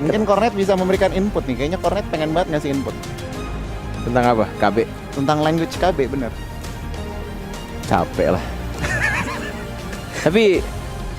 Mungkin Cornet bisa memberikan input nih. Kayaknya Cornet pengen banget ngasih input Tentang apa? KB? tentang language KB, bener. Capek lah. Tapi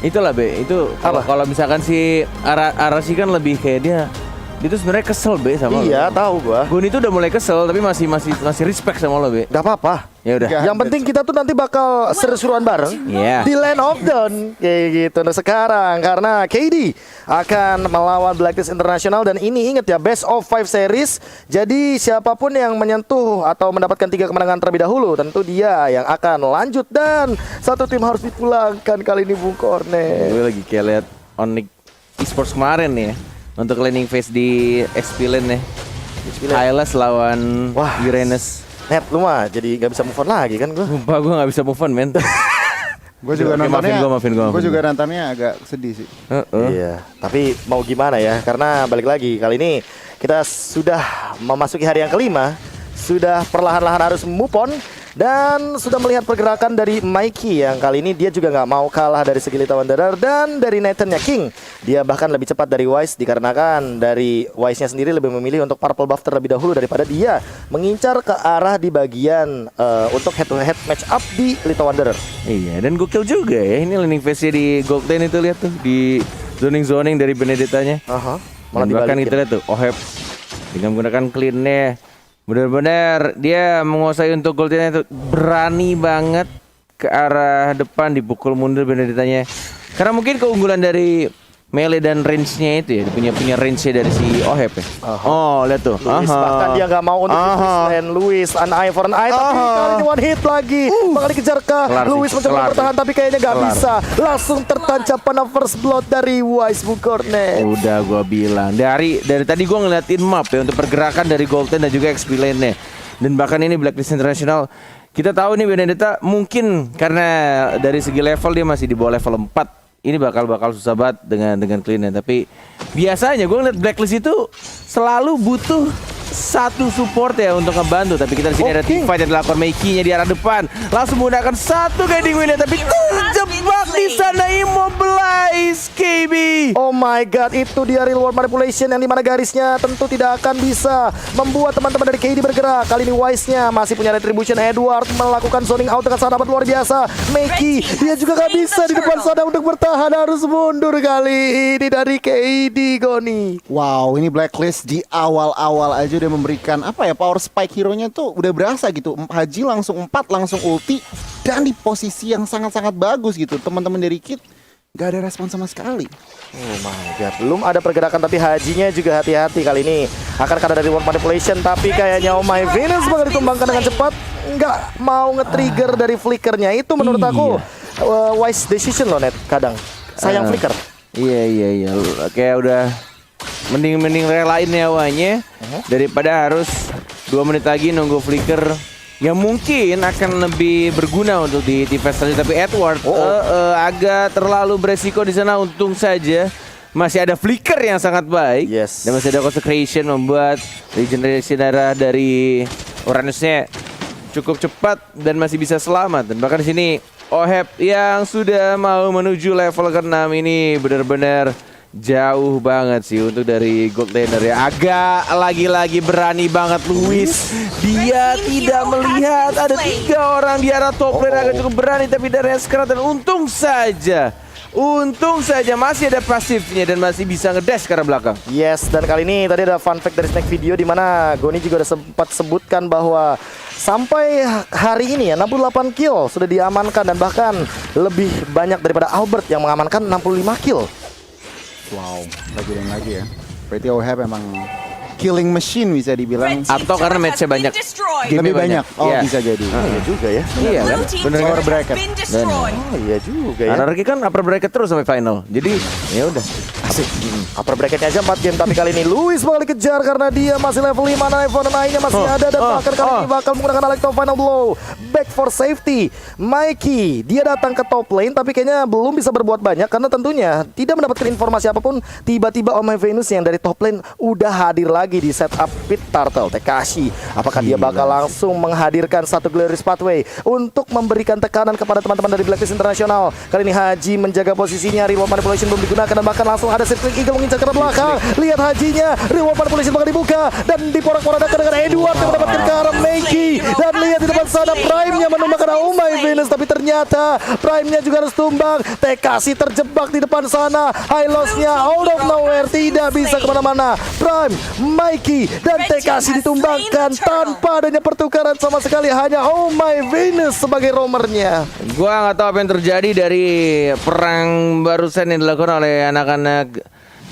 itulah Be, itu kalau misalkan si Arashi kan lebih kayak dia tuh sebenarnya kesel Be sama Iya, lo. tahu gua. Gun itu udah mulai kesel tapi masih respect sama lo Be. Gak apa-apa. Ya udah. Yang penting kita tuh nanti bakal seru-seruan bareng Iya. di Land of Dawn kayak gitu. Nah sekarang karena KD akan melawan Blacklist International dan ini inget ya best of 5 series. Jadi siapapun yang menyentuh atau mendapatkan 3 kemenangan terlebih dahulu tentu dia yang akan lanjut dan satu tim harus dipulangkan kali ini Bung Cornet. Gue lagi kayak lihat Onyx Esports kemarin nih ya. Untuk landing phase di XP Lane nih. Hylas lawan Uranus. Net lu mah jadi gak bisa move on lagi kan gua. Sumpah gue gak bisa move on men. Gue juga Oke, nontonnya, maafin gue gua. juga nontonnya agak sedih sih. Iya, tapi mau gimana ya? Karena balik lagi kali ini kita sudah memasuki hari yang kelima, sudah perlahan-lahan harus move on dan sudah melihat pergerakan dari Mikey yang kali ini dia juga nggak mau kalah dari segi Little Wanderer dan dari Nathan-nya King. Dia bahkan lebih cepat dari Wise dikarenakan dari Wise-nya sendiri lebih memilih untuk purple buff terlebih dahulu daripada dia mengincar ke arah di bagian untuk head to head match up di Little Wanderer. Iya, dan gokil juga ya. Ini landing phase-nya di Gold Lane itu lihat tuh di zoning dari Benedetta-nya. Malah Dan bahkan dibalikin. kita lihat tuh Oheb dengan menggunakan clean-nya benar-benar dia menguasai untuk Gold Lane itu berani banget ke arah depan dipukul mundur Benedetta-nya. Karena mungkin keunggulan dari melee dan range-nya itu ya, dia punya range-nya dari si Oheb ya. Oh, lihat tuh. Luis bahkan dia nggak mau untuk Luis an eye for an eye tapi kali ini one hit lagi bakal dikejar ke Kelar sih, Luis mencoba kelar bertahan sih. tapi kayaknya nggak Kelar. bisa langsung tertancap pada first blood dari Wise Bung Cornet. Udah gua bilang dari tadi gua ngeliatin map ya untuk pergerakan dari Golden dan juga XP Lane-nya. Dan bahkan ini Blacklist International kita tahu nih Benedetta mungkin karena dari segi level dia masih di bawah level 4. Ini bakal susah banget dengan clean-nya. Tapi biasanya gue ngeliat Blacklist itu selalu butuh satu support ya untuk ngebantu. Tapi kita di sini ada team fight yang dilakukan Mikey-nya di arah depan. Langsung menggunakan satu guiding win-nya tapi terjebak di sana immobilize KB. Oh my god, itu dia real world manipulation yang dimana garisnya tentu tidak akan bisa membuat teman-teman dari KD bergerak. Kali ini Wise-nya masih punya retribution. Edward melakukan zoning out dengan sangat luar biasa. Mikey, dia juga gak bisa di depan sana untuk bertahan, harus mundur kali ini dari KD Goni. Wow, ini Blacklist di awal-awal aja udah memberikan apa ya, power spike hero-nya tuh udah berasa gitu. Haji langsung 4 langsung ulti dan di posisi yang sangat-sangat bagus gitu. Teman-teman dari Kid gak ada respon sama sekali. Oh my god, belum ada pergerakan tapi Hajinya juga hati-hati kali ini. Akan kada dari world manipulation tapi kayaknya Oh My Venus bakal ditumbangkan dengan cepat. Nggak mau nge-trigger dari flickernya. Itu menurut aku wise decision loh Net kadang. Sayang flicker. Iya. Kayak udah mending relain nyawanya daripada harus 2 menit lagi nunggu flicker yang mungkin akan lebih berguna untuk di phase selanjutnya. Tapi Edward agak terlalu beresiko di sana. Untung saja masih ada flicker yang sangat baik. Yes. Dan masih ada consecration membuat regeneration darah dari Uranusnya cukup cepat dan masih bisa selamat. Dan bahkan di sini Oheb yang sudah mau menuju level ke-6 ini benar-benar jauh banget sih untuk dari Gold Laner ya. Agak lagi-lagi berani banget Luis. Dia tidak melihat ada 3 orang di arah top lane, agak cukup berani tapi dari sekarang dan untung saja masih ada pasifnya dan masih bisa ngedash ke arah belakang. Yes, dan kali ini tadi ada fun fact dari snack video di mana Goni juga udah sempat sebutkan bahwa sampai hari ini ya 68 kill sudah diamankan dan bahkan lebih banyak daripada Albert yang mengamankan 65 kill. Wow, lagi dan lagi ya. Berarti Oheb emang killing machine bisa dibilang. Atau karena match-nya banyak. Lebih banyak. Oh, Iya. bisa jadi. Iya juga ya. Iya kan? Bener upper bracket. Oh iya juga ya. Anarchy kan upper bracket terus sampai final. Jadi ya udah. Asik. Upper bracketnya aja 4 game tapi kali ini Luis bakal dikejar karena dia masih level 5. Iphone nya masih ada dan bahkan kali ini bakal menggunakan Electro Final Blow. Back for safety. Mikey dia datang ke top lane tapi kayaknya belum bisa berbuat banyak karena tentunya tidak mendapatkan informasi apapun. Tiba-tiba Oh My Venus yang dari top lane udah hadir lagi di setup Pit Turtle Tekashi. Apakah dia bakal langsung menghadirkan satu Glorious Pathway untuk memberikan tekanan kepada teman-teman dari Blacklist International. Kali ini Haji menjaga posisinya, Real Manipulation belum digunakan dan bahkan langsung ada ada Circling Eagle mengincar ke belakang. Lihat Hajinya, reward manipulation bakal dibuka dan diporak-porandakan dengan Edward yang mendapatkan ke arah Meiki. Dan lihat di depan sana Prime-nya menumbangkan Oh My Venus, tapi ternyata Prime-nya juga harus tumbang. TKC terjebak di depan sana. High loss-nya out of nowhere, tidak bisa kemana-mana. Prime, Mikey dan TKC ditumbangkan tanpa adanya pertukaran sama sekali, hanya Oh My Venus sebagai roamernya. Gua nggak tahu apa yang terjadi dari perang barusan yang dilakukan oleh anak-anak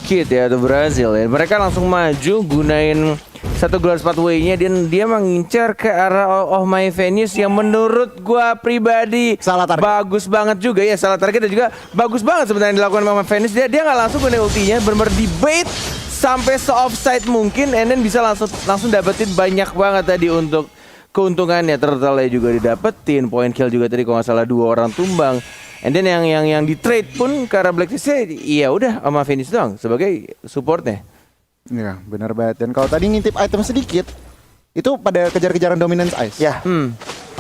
Kid ya atau Brazil ya. Mereka langsung maju gunain satu gelar spotway-nya dan dia mengincar ke arah Oh My Venus yang menurut gua pribadi Salah target. bagus banget juga ya, salah target dan juga bagus banget sebenarnya dilakukan Oh My Venus. Dia nggak langsung gunain ultinya, benar-benar di bait sampai se-offside mungkin, and then bisa langsung dapetin banyak banget tadi untuk keuntungannya. Turtle juga didapetin, point kill juga tadi kalau nggak salah 2 orang tumbang. And then yang di trade pun ke arah Blacklist-nya iya udah sama Venus doang sebagai supportnya. Iya, benar banget. Dan kalau tadi ngintip item sedikit, itu pada kejar-kejaran Dominance Ice. Ya,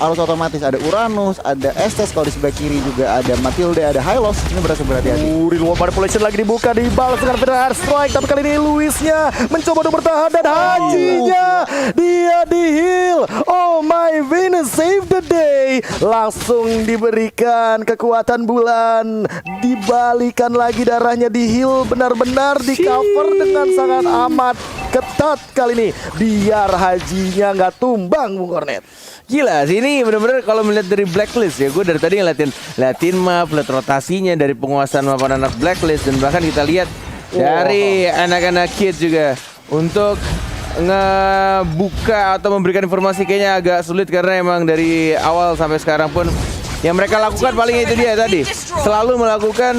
Harus otomatis ada Uranus, ada Estes, kalau di sebelah kiri juga ada Matilda, ada Hylos. Ini berasa berhati-hati. reward manipulation lagi dibuka, dibalas dengan Federal Air Strike, tapi kali ini Luisnya mencoba untuk bertahan dan Hajinya dia di heal. Oh My Venus save the day. Langsung diberikan kekuatan bulan, dibalikan lagi darahnya, di heal benar-benar di cover dengan sangat amat ketat kali ini, biar Hajinya nggak tumbang, Bung Kornet. Gila sih ini bener-bener kalau melihat dari Blacklist ya, gue dari tadi ngeliatin map, lihat rotasinya dari penguasaan map anak Blacklist, dan bahkan kita lihat dari anak-anak Kid juga untuk ngebuka atau memberikan informasi kayaknya agak sulit karena emang dari awal sampai sekarang pun yang mereka lakukan paling itu dia tadi, selalu melakukan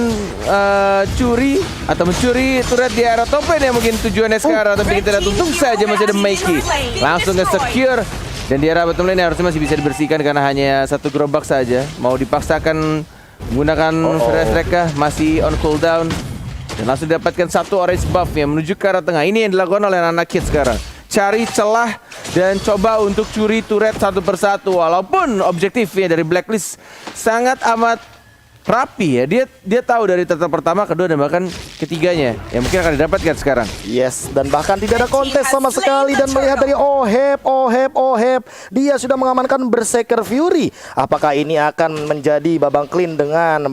curi atau mencuri turret di area top lane yang mungkin tujuannya sekarang, tapi kita lihat untung saja masih ada Mikey langsung nge-secure. Dan di area bottom lane harusnya masih bisa dibersihkan karena hanya satu gerobak saja. Mau dipaksakan menggunakan Fire Strike kah? Masih on cooldown. Dan langsung didapatkan satu orange buff yang menuju ke arah tengah. Ini yang dilakukan oleh anak Kid sekarang. Cari celah dan coba untuk curi turret satu persatu. Walaupun objektifnya dari Blacklist sangat amat rapi ya. Dia tahu dari turtle pertama, kedua, dan bahkan ketiganya yang mungkin akan didapatkan sekarang. Yes, dan bahkan tidak ada kontes sama sekali. Dan melihat dari Oheb, dia sudah mengamankan Berserker Fury. Apakah ini akan menjadi babang clean dengan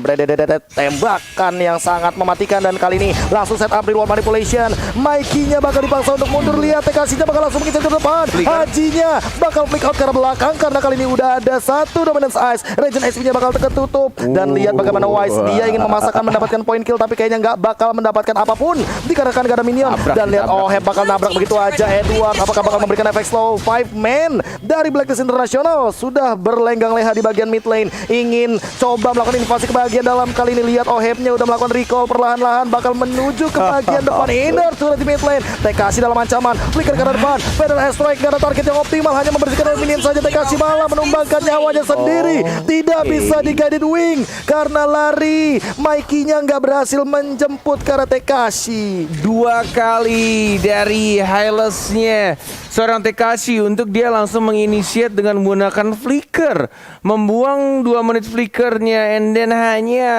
tembakan yang sangat mematikan? Dan kali ini langsung set up reward manipulation. Mikey-nya bakal dipaksa untuk mundur. Lihat TKC-nya bakal langsung mengincar ke depan. Hajinya bakal flick out ke arah belakang karena kali ini udah ada satu Dominance Ice. Regen HP-nya bakal tertutup. Dan lihat bagaimana Wise, dia ingin memasakkan mendapatkan point kill, tapi kayaknya nggak bakal mendapatkan apapun dikarenakan gak ada minion. Dan lihat Oheb bakal nabrak begitu aja Edward. Apakah bakal memberikan efek slow? 5 man dari Blacklist International sudah berlenggang leha di bagian mid lane, ingin coba melakukan invasi ke bagian dalam. Kali ini lihat Ohebnya udah melakukan recall perlahan-lahan, bakal menuju ke bagian depan. Inner turret di mid lane, TKC dalam ancaman, flicker ke arah depan. Federal Air Strike gak ada target yang optimal, hanya membersihkan minion saja. TKC malah menumbangkan nyawanya sendiri, tidak bisa di guided wing karena lari. Mikey-nya nggak berhasil menjemput ke arah Tekashi. 2 kali dari Hylos-nya seorang Tekashi untuk dia langsung menginisiat dengan menggunakan flicker, membuang 2 menit flickernya, and then hanya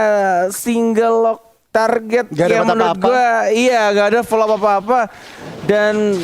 single lock target Gak ada yang menurut apa-apa. gua iya gak ada follow apa-apa. Dan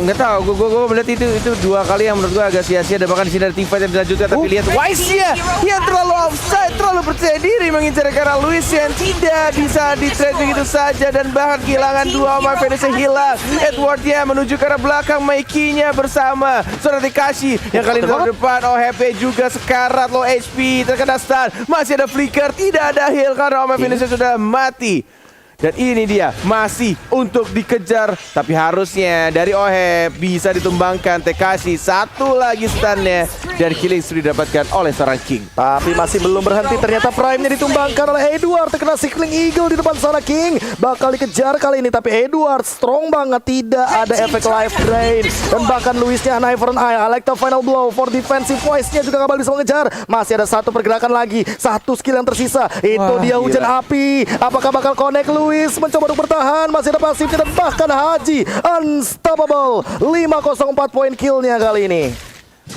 nggak tahu, gue melihat itu 2 kali yang menurut gue agak sia-sia. Dan bahkan di sini ada teamfight yang dilanjutkan, tapi lihat Wise-nya yang terlalu offside, terlalu percaya diri mengincar ke arah Luis yang tidak bisa di-trade begitu saja, dan bahkan kehilangan 2 My Venus yang hilang. Edward-nya menuju ke arah belakang, Mikey-nya bersama seorang Tekashi yang kali ini di depan. OHP juga sekarat, low HP, terkena stun, masih ada flicker, tidak ada heal karena My Venus sudah mati. Dan ini dia masih untuk dikejar, tapi harusnya dari Oheb bisa ditumbangkan. TKC satu lagi stunnya dan killing sudah didapatkan oleh seorang King. Tapi masih belum berhenti, ternyata Prime-nya ditumbangkan oleh Edward. Terkena Circling Eagle di depan sana. King bakal dikejar kali ini, tapi Edward strong banget, tidak ada efek life drain. Dan bahkan Luisnya Eye for an Eye, I like the final blow for defensive Wise-nya juga gak bisa mengejar. Masih ada satu pergerakan lagi, satu skill yang tersisa. Itu dia hujan api. Apakah bakal connect? Luis mencoba untuk bertahan, masih ada pasifnya, dan bahkan Haji unstoppable. 504 poin killnya kali ini.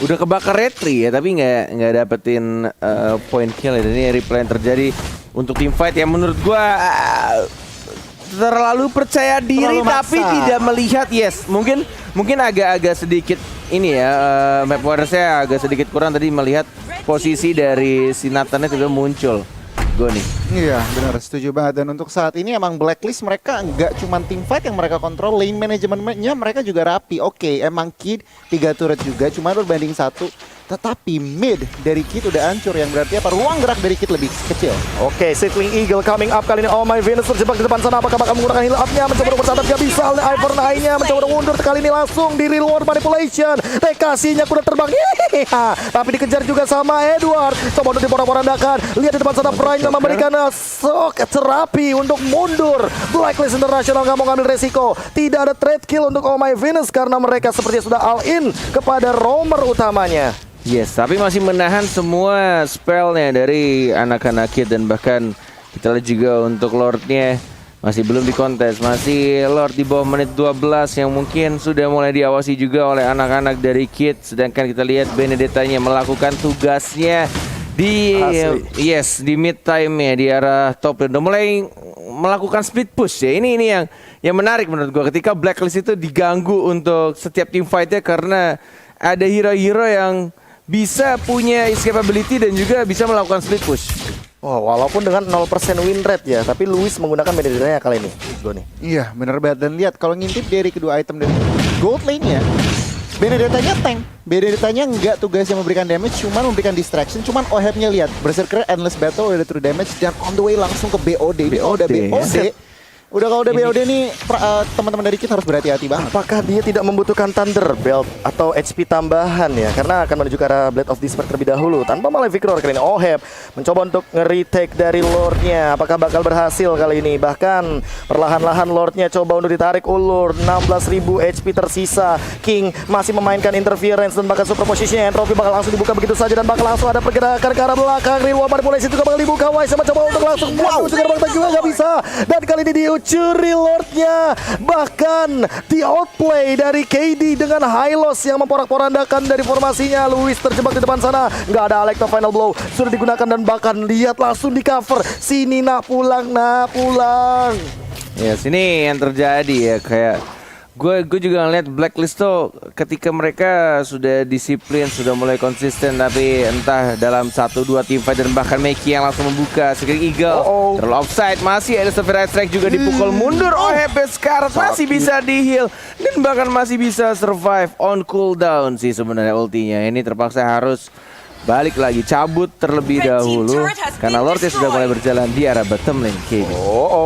Udah kebakar retri ya, tapi nggak dapetin point kill ya. Dan ini replay yang terjadi untuk team fight yang menurut gua terlalu percaya diri Terlalu tapi maksa. tidak melihat. Yes, mungkin agak-agak sedikit ini ya, map warriors-nya agak sedikit kurang tadi melihat posisi dari si Nathan itu muncul. Gue nih. Iya benar, setuju banget. Dan untuk saat ini emang Blacklist mereka nggak cuma team fight yang mereka kontrol, lane manajemennya mereka juga rapi. Oke, emang Kid 3 turret juga, cuma berbanding 1. Tetapi mid dari Kid udah hancur, yang berarti apa? Ruang gerak dari Kid lebih kecil. Oke, Circling Eagle coming up kali ini. Oh my Venus terjebak di depan sana. Apakah bakal menggunakan heal up-nya? Mencoba untuk bertatap, gak bisa. Oleh Ivern Eye-nya mencoba untuk mundur. Kali ini langsung di reward manipulation. Rekasinya kuda terbang. Hihihi. Tapi dikejar juga sama Edward. Coba untuk diporak-porandakan. Lihat di depan sana Prime yang memberikan shock terapi untuk mundur. Blacklist International nggak mau ngambil resiko. Tidak ada trade kill untuk Oh my Venus karena mereka sepertinya sudah all in kepada roamer utamanya. Yes, tapi masih menahan semua spellnya dari anak-anak Kid. Dan bahkan kita lihat juga untuk Lordnya masih belum dikontes. Masih Lord di bawah menit 12 yang mungkin sudah mulai diawasi juga oleh anak-anak dari Kid. Sedangkan kita lihat Benedetta-nya melakukan tugasnya di di mid time ya, di arah top lane. Udah mulai melakukan split push ya. Ini yang menarik menurut gua ketika Blacklist itu diganggu untuk setiap team fight-nya karena ada hero-hero yang bisa punya escapability dan juga bisa melakukan split push. Oh, walaupun dengan 0% win rate ya, tapi Luis menggunakan Benedetta kali ini. Gue nih. Iya benar banget. Dan lihat kalau ngintip dari kedua item dari gold lane-nya, Benedetta-nya tank. Benedetta-nya nggak tugasnya memberikan damage, cuman memberikan distraction. Cuman Oheb-nya lihat, Berserker Endless Battle udah true damage dan on the way langsung ke BOD. Ini kalau udah BOD, udah kalau udah BOD nih teman-teman dari kita harus berhati-hati banget. Apakah dia tidak membutuhkan Thunder Belt atau HP tambahan ya? Karena akan menuju ke arah Blade of Despair terlebih dahulu. Tanpa Malefic Roar kali ini Oheb mencoba untuk nge-retake dari Lordnya. Apakah bakal berhasil kali ini? Bahkan perlahan-lahan Lordnya coba untuk ditarik ulur. 16.000 HP tersisa. King masih memainkan interference dan bahkan super positionnya. Entropy bakal langsung dibuka begitu saja dan bakal langsung ada pergerakan ke arah belakang. Reward manipulasi juga bakal dibuka. Wise mencoba untuk langsung juga bakal juga nggak bisa. Dan kali ini curi Lordnya. Bahkan di outplay dari KD dengan Hylos yang memporak-porandakan dari formasinya. Luis terjebak di depan sana. Nggak ada Alecto final blow. Sudah digunakan dan bahkan lihat langsung di cover. Sini nak pulang. Ya sini yang terjadi ya, kayak gue juga ngeliat Blacklist tuh ketika mereka sudah disiplin, sudah mulai konsisten, tapi entah dalam 1-2 team fight dan bahkan Meki yang langsung membuka Circling Eagle terlalu offside, masih ada Severe Strike juga dipukul mundur. Hebet Scarlet masih bisa di heal dan bahkan masih bisa survive on cooldown sih sebenarnya ultinya. Ini terpaksa harus balik lagi, cabut terlebih dahulu karena Lordnya sudah mulai berjalan di arah bottom lane KD.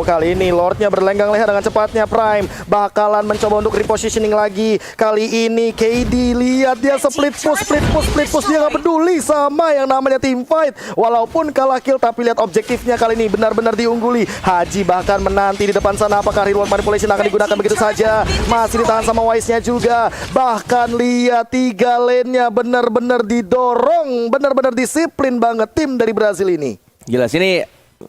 Kali ini Lordnya berlenggang leher dengan cepatnya. Prime bakalan mencoba untuk repositioning lagi. Kali ini KD lihat dia split push. Dia gak peduli sama yang namanya team fight. Walaupun kalah kill tapi lihat objektifnya kali ini benar-benar diungguli. Haji bahkan menanti di depan sana apakah reward manipulation akan digunakan begitu saja. Masih ditahan sama Wise-nya juga. Bahkan lihat 3 lane-nya benar-benar didorong. Benar-benar disiplin banget tim dari Brazil ini. Gila sini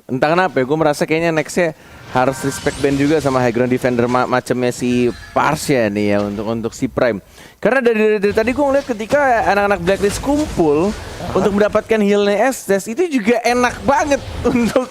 entah kenapa ya, gue merasa kayaknya nextnya harus respect band juga sama high ground defender macamnya si Parsha nih ya untuk si Prime. Karena dari tadi gue ngeliat ketika anak-anak Blacklist kumpul untuk mendapatkan healnya Estes itu juga enak banget untuk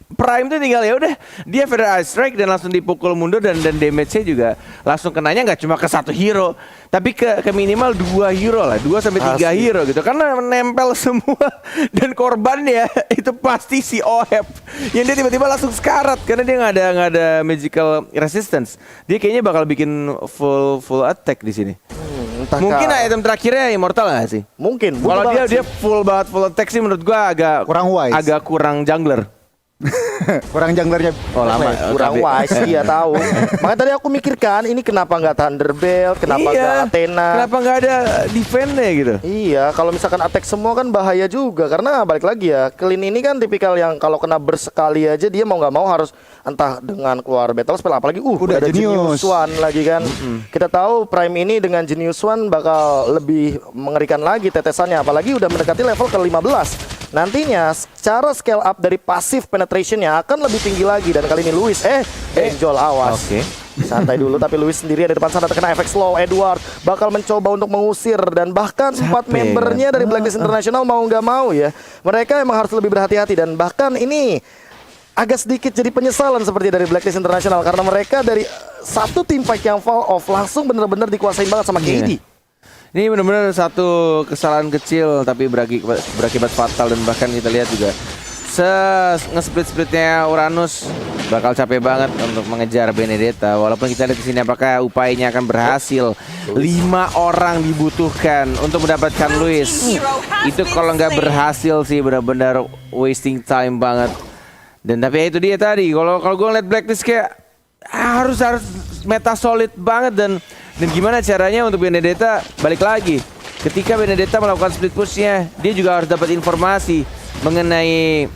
Prime tuh tinggal ya udah dia Feather Ice Strike dan langsung dipukul mundur dan damage-nya juga langsung kenanya nggak cuma ke 1 hero tapi ke minimal 2 hero lah, 2-3 hero gitu karena menempel semua dan korbannya itu pasti si Oheb yang dia tiba-tiba langsung sekarat karena dia nggak ada magical resistance. Dia kayaknya bakal bikin full attack di sini. Mungkin item terakhirnya Immortal nggak sih? Mungkin. Kalau dia full attack sih menurut gua agak kurang jungler. Kurang junglernya. Oh lama. Kurang wise dia tahu. Makanya tadi aku mikirkan ini kenapa nggak Thunderbelt, kenapa nggak Athena, kenapa nggak ada defense-nya gitu. Iya, kalau misalkan attack semua kan bahaya juga karena balik lagi ya, Clean ini kan tipikal yang kalau kena bersekali aja dia mau nggak mau harus entah dengan keluar battle spell apalagi udah ada Genius One lagi kan. Kita tahu Prime ini dengan Genius One bakal lebih mengerikan lagi tetesannya apalagi udah mendekati level ke-15. Nantinya cara scale up dari pasif penetrationnya akan lebih tinggi lagi dan kali ini Luis Angel awas. Santai dulu tapi Luis sendiri ada di depan sana terkena efek slow. Edward bakal mencoba untuk mengusir dan bahkan 4 membernya dari Blacklist International mau nggak mau ya mereka emang harus lebih berhati-hati dan bahkan ini agak sedikit jadi penyesalan seperti dari Blacklist International karena mereka dari satu tim fight yang fall off langsung bener-bener dikuasain banget sama KD. Ini benar-benar satu kesalahan kecil tapi berakibat fatal, dan bahkan kita lihat juga nge-split-splitnya Uranus bakal capek banget untuk mengejar Benedetta. Walaupun kita lihat di sini apakah upayanya akan berhasil. 5 orang dibutuhkan untuk mendapatkan Luis. Itu kalau nggak berhasil sih benar-benar wasting time banget. Dan tapi ya itu dia tadi. Kalau gue ngeliat Blacklist kayak harus meta solid banget, dan gimana caranya untuk Benedetta balik lagi. Ketika Benedetta melakukan split pushnya, dia juga harus dapat informasi mengenai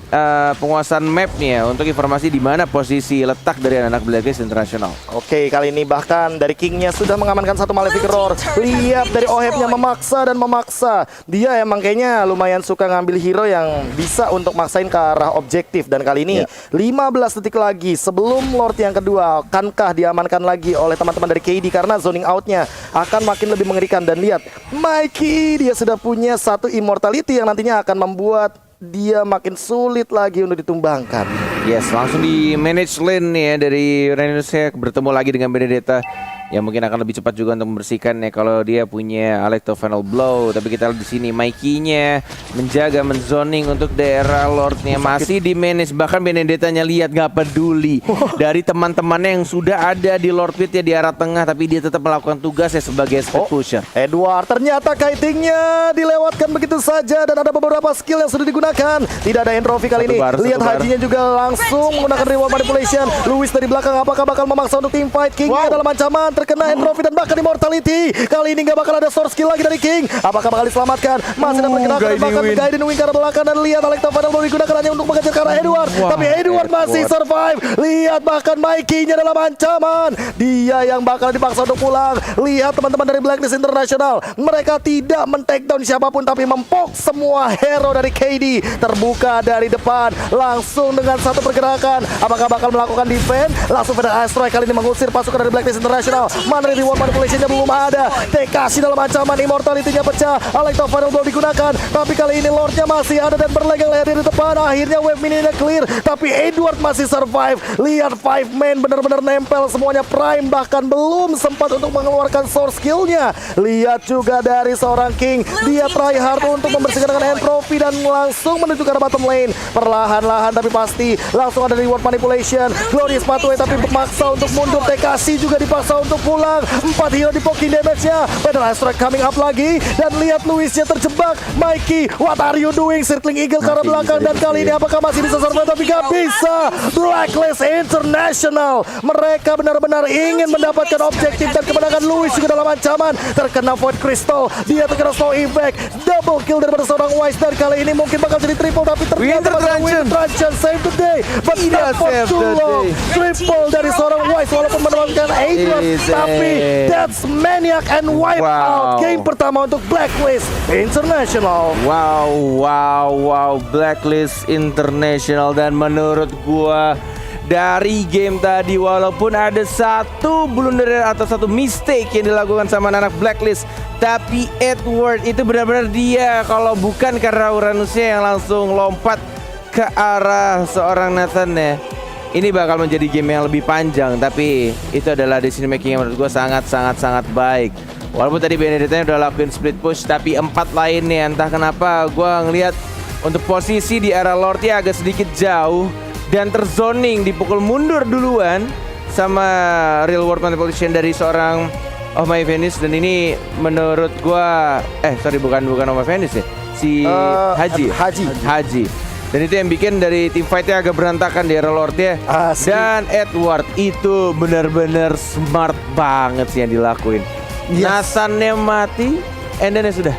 penguasaan mapnya untuk informasi di mana posisi letak dari anak Blacklist International. Oke, kali ini bahkan dari Kingnya sudah mengamankan satu Malefic Roar. Lihat dari Ohebnya memaksa dan memaksa. Dia emang kayaknya lumayan suka ngambil hero yang bisa untuk maksain ke arah objektif. Dan kali ini 15 detik lagi sebelum Lord yang kedua, akankah diamankan lagi oleh teman-teman dari KD karena zoning outnya akan makin lebih mengerikan. Dan lihat Mikey, dia sudah punya satu immortality yang nantinya akan membuat dia makin sulit lagi untuk ditumbangkan. Yes, langsung di manage lane nih ya dari Uranusnya, bertemu lagi dengan Benedetta yang mungkin akan lebih cepat juga untuk membersihkan ya kalau dia punya Alecto Final Blow. Tapi kita lihat di sini Mikey-nya menjaga menzoning untuk daerah Lord-nya masih di manage. Bahkan Benedetta-nya lihat nggak peduli dari teman-temannya yang sudah ada di Lord Pit ya di arah tengah, tapi dia tetap melakukan tugasnya sebagai speed pusher. Edward, ternyata kitingnya dilewatkan begitu saja dan ada beberapa skill yang sudah digunakan. Tidak ada entropy kali ini. Lihat Hajinya juga langsung menggunakan reward manipulation. Louis dari belakang apakah bakal memaksa untuk team fight? King-nya dalam ancaman, terkena entropy dan bahkan immortality. Kali ini nggak bakal ada source skill lagi dari King. Apakah bakal diselamatkan? Masih ada pergerakan dan bahkan Guiding Wing ke arah belakang, dan lihat Alecto Final Blow digunakan hanya untuk mengejar ke arah Edward. Tapi Edward masih survive. Lihat bahkan Mikey-nya dalam ancaman. Dia yang bakal dipaksa untuk pulang. Lihat teman-teman dari Blacklist International, mereka tidak men-takedown siapapun tapi mempok semua hero dari KD. Terbuka dari depan langsung dengan satu pergerakan. Apakah bakal melakukan defense? Langsung pada Asteroid kali ini mengusir pasukan dari Blacklist International. Mana reward manipulation-nya belum ada. Tekashi dalam ancaman, immortality-nya pecah. Alecto Final Blow digunakan, tapi kali ini Lord-nya masih ada dan berlegang leher di depan. Akhirnya wave mini-nya clear, tapi Edward masih survive. Lihat 5 man benar-benar nempel semuanya. Prime bahkan belum sempat untuk mengeluarkan source skill-nya. Lihat juga dari seorang King, dia try hard untuk membersihkan dengan entropy dan langsung menuju ke arah bottom lane. Perlahan-lahan tapi pasti langsung ada reward manipulation. Glorious pathway tapi memaksa untuk mundur. Tekashi juga dipaksa untuk pulang. 4 hero di poking damage-nya. Pedal Strike coming up lagi. Dan lihat Louis-nya terjebak. Mikey, what are you doing? Circling Eagle ke arah belakang. Dan kali ini apakah masih bisa survive? Tapi gak bisa. Blacklist International, mereka benar-benar ingin mendapatkan objektif. Dan kemenangan Louis juga dalam ancaman. Terkena Void Crystal. Dia terkena slow effect. Double kill daripada seorang Wise. Dan kali ini mungkin bakal jadi triple. Tapi ternyata Winter Truncheon save the day. But not for too long. Triple dari seorang Wise walaupun mendapatkan Edward. Tapi that's Maniac and wipe out game pertama untuk Blacklist International. Wow, Blacklist International. Dan menurut gua dari game tadi, walaupun ada satu blunder atau satu mistake yang dilakukan sama anak Blacklist, tapi Edward itu benar-benar dia. Kalau bukan karena Uranusnya yang langsung lompat ke arah seorang Nathan ya, ini bakal menjadi game yang lebih panjang. Tapi itu adalah decision making yang menurut gue sangat baik. Walaupun tadi Benedetta udah lakuin split push, tapi 4 lainnya entah kenapa gue ngelihat untuk posisi di arah Lordnya agak sedikit jauh dan terzoning, dipukul mundur duluan sama real world manipulation dari seorang Oh My Venus. Dan ini menurut gue bukan Oh My Venus ya, si Haji. Dan itu yang bikin dari tim fightnya agak berantakan di era Lordnya. Dan Edward itu benar-benar smart banget sih yang dilakuin. Nasannya mati, and then ya sudah